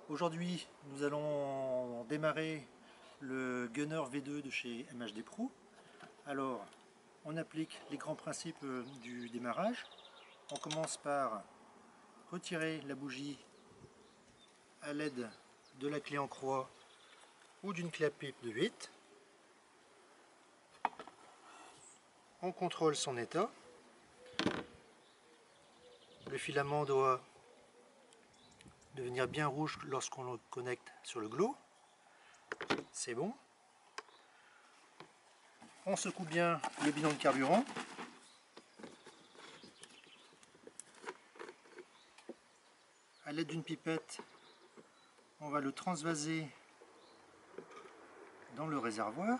Aujourd'hui, nous allons démarrer le Gunner V2 de chez MHD Pro. Alors, on applique les grands principes du démarrage. On commence par retirer la bougie à l'aide de la clé en croix ou d'une clé à pipe de 8. On contrôle son état. Le filament doit devenir bien rouge lorsqu'on le connecte sur le glow. C'est bon. On secoue bien le bidon de carburant. À l'aide d'une pipette, on va le transvaser dans le réservoir.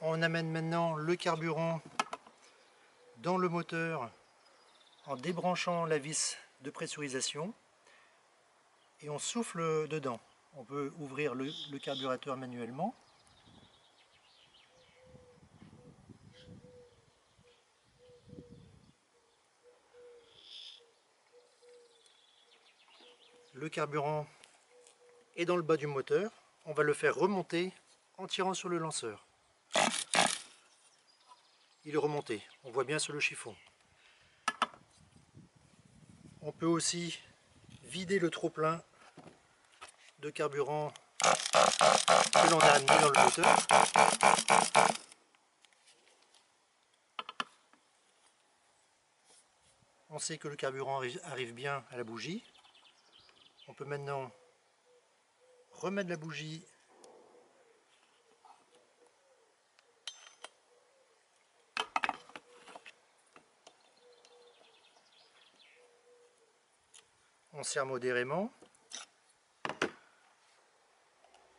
On amène maintenant le carburant dans le moteur en débranchant la vis de pressurisation et on souffle dedans. On peut ouvrir le carburateur manuellement. Le carburant est dans le bas du moteur. On va le faire remonter en tirant sur le lanceur. Il est remonté, on voit bien sur le chiffon. On peut aussi vider le trop-plein de carburant que l'on a amené dans le moteur. On sait que le carburant arrive bien à la bougie. On peut maintenant remettre la bougie on serre modérément,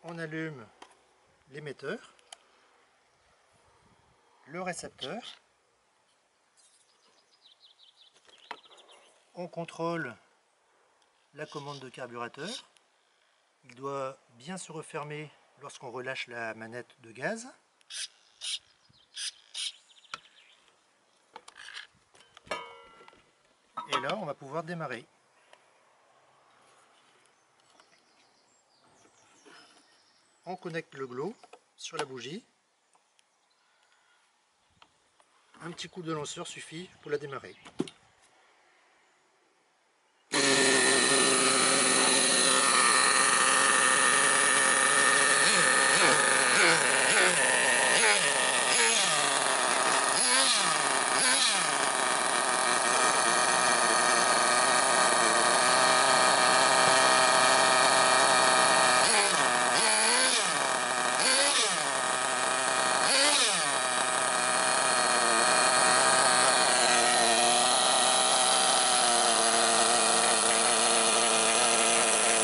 on allume l'émetteur, le récepteur, on contrôle la commande de carburateur, il doit bien se refermer lorsqu'on relâche la manette de gaz. Et là on va pouvoir démarrer. On connecte le glow sur la bougie. Un petit coup de lanceur suffit pour la démarrer.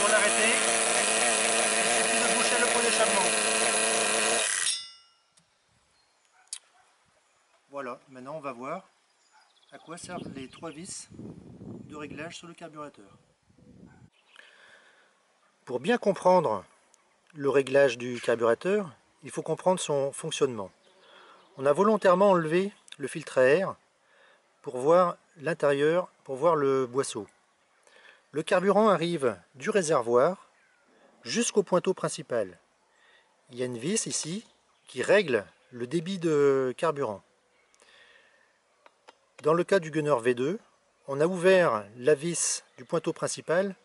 Pour l'arrêter, il suffit de boucher le pot d'échappement. Voilà, maintenant on va voir à quoi servent les 3 vis de réglage sur le carburateur. Pour bien comprendre le réglage du carburateur, il faut comprendre son fonctionnement. On a volontairement enlevé le filtre à air pour voir l'intérieur, pour voir le boisseau. Le carburant arrive du réservoir jusqu'au pointeau principal. Il y a une vis ici qui règle le débit de carburant. Dans le cas du Gunner V2, on a ouvert la vis du pointeau principal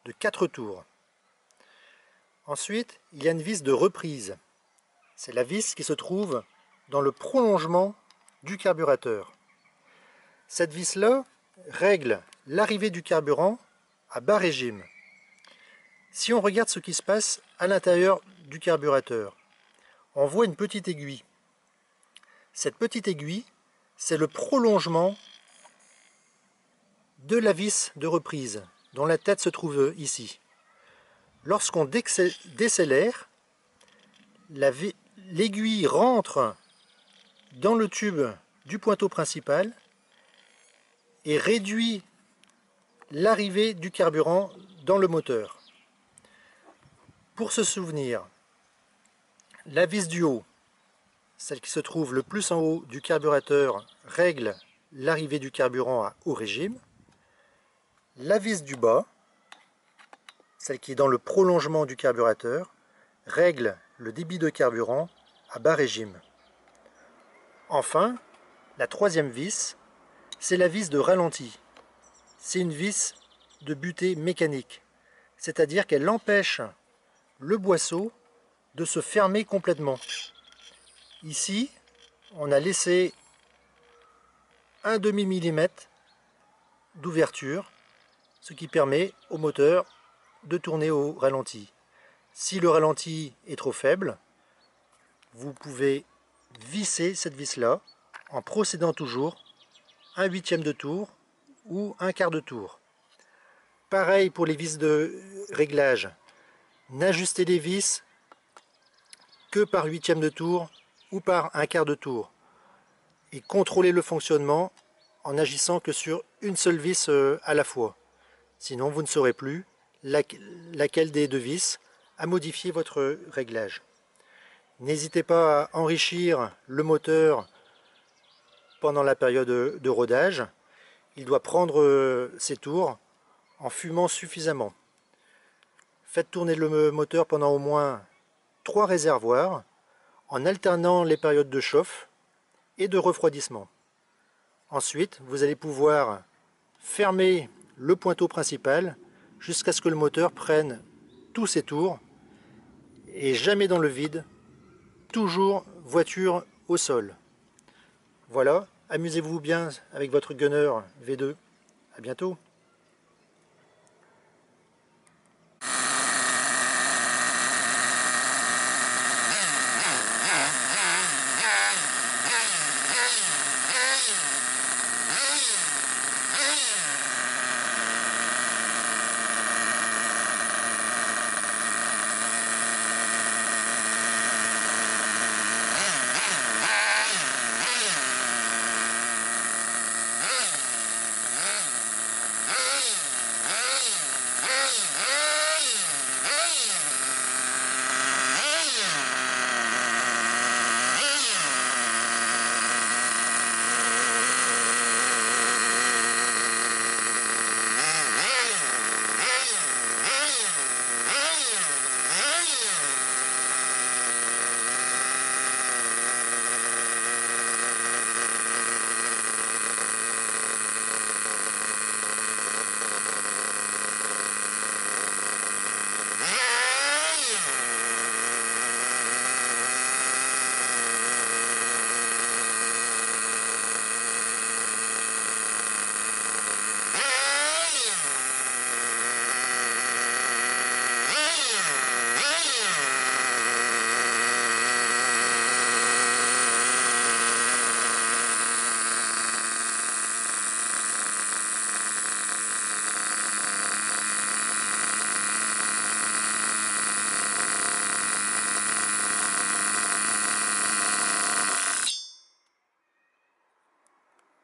de 4 tours. Ensuite, il y a une vis de reprise. C'est la vis qui se trouve dans le prolongement du carburateur. Cette vis-là règle l'arrivée du carburant à bas régime. Si on regarde ce qui se passe à l'intérieur du carburateur, on voit une petite aiguille. Cette petite aiguille, c'est le prolongement de la vis de reprise, dont la tête se trouve ici. Lorsqu'on décélère, l'aiguille rentre dans le tube du pointeau principal et réduit l'arrivée du carburant dans le moteur. Pour se souvenir, La vis du haut, celle qui se trouve le plus en haut du carburateur, règle l'arrivée du carburant à haut régime. La vis du bas, celle qui est dans le prolongement du carburateur, règle le débit de carburant à bas régime. Enfin, la troisième vis, c'est la vis de ralenti. C'est une vis de butée mécanique, c'est-à-dire qu'elle empêche le boisseau de se fermer complètement. Ici, on a laissé un demi-millimètre d'ouverture, ce qui permet au moteur de tourner au ralenti. Si le ralenti est trop faible, vous pouvez visser cette vis-là en procédant toujours un huitième de tour ou un quart de tour. Pareil pour les vis de réglage. N'ajustez les vis que par huitième de tour ou par un quart de tour. Et contrôlez le fonctionnement en n'agissant que sur une seule vis à la fois. Sinon, vous ne saurez plus laquelle des deux vis a modifié votre réglage. N'hésitez pas à enrichir le moteur pendant la période de rodage. Il doit prendre ses tours en fumant suffisamment. Faites tourner le moteur pendant au moins 3 réservoirs en alternant les périodes de chauffe et de refroidissement. Ensuite, vous allez pouvoir fermer le pointeau principal jusqu'à ce que le moteur prenne tous ses tours et jamais dans le vide, toujours voiture au sol. Voilà, amusez-vous bien avec votre Gunner V2. À bientôt.